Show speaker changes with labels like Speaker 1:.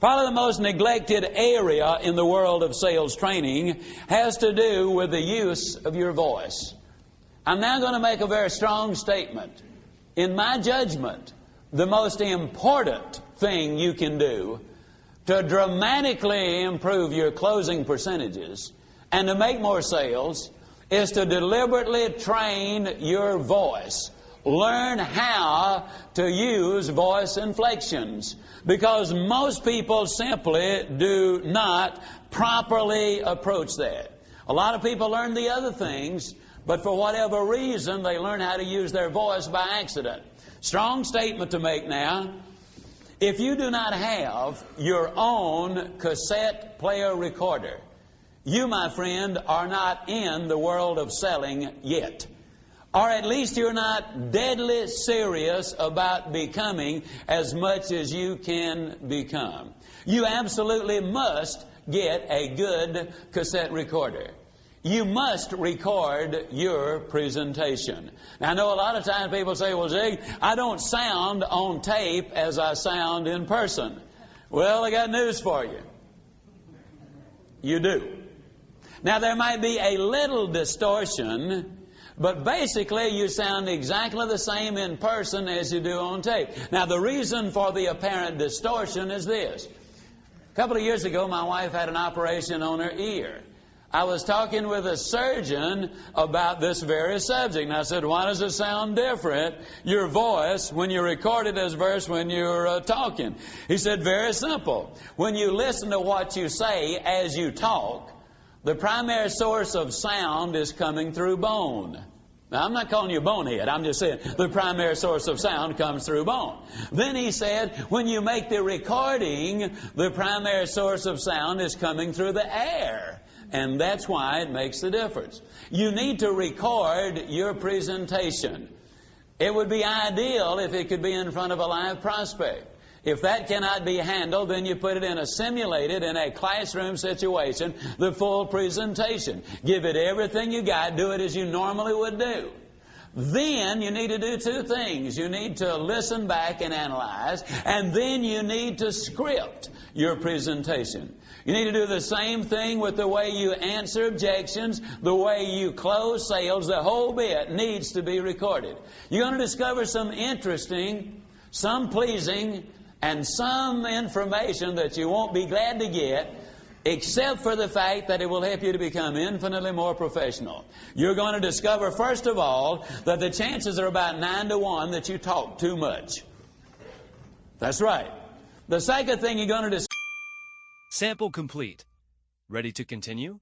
Speaker 1: Probably the most neglected area in the world of sales training has to do with the use of your voice. I'm now going to make a very strong statement. In my judgment, the most important thing you can do to dramatically improve your closing percentages and to make more sales is to deliberately train your voice. Learn how to use voice inflections, because most people simply do not properly approach that. A lot of people learn the other things, but for whatever reason, they learn how to use their voice by accident. Strong statement to make now. If you do not have your own cassette player recorder, you, my friend, are not in the world of selling yet. Or at least you're not deadly serious about becoming as much as you can become. You absolutely must get a good cassette recorder. You must record your presentation. Now, I know a lot of times people say, well, Zig, I don't sound on tape as I sound in person. Well, I got news for you. You do. Now, there might be a little distortion, but basically you sound exactly the same in person as you do on tape. Now, the reason for the apparent distortion is this. A couple of years ago, my wife had an operation on her ear. I was talking with a surgeon about this very subject, and I said, why does it sound different, your voice, when you record it as verse when you're talking? He said, very simple. When you listen to what you say as you talk, the primary source of sound is coming through bone. Now, I'm not calling you a bonehead. I'm just saying the primary source of sound comes through bone. Then he said, when you make the recording, the primary source of sound is coming through the air. And that's why it makes the difference. You need to record your presentation. It would be ideal if it could be in front of a live prospect. If that cannot be handled, then you put it in a classroom situation, the full presentation. Give it everything you got. Do it as you normally would do. Then you need to do two things. You need to listen back and analyze, and then you need to script your presentation. You need to do the same thing with the way you answer objections, the way you close sales. The whole bit needs to be recorded. You're going to discover some interesting, some pleasing, and some information that you won't be glad to get, except for the fact that it will help you to become infinitely more professional. You're going to discover, first of all, that the chances are about 9 to 1 that you talk too much. That's right. The second thing you're going to discover...
Speaker 2: Sample complete. Ready to continue?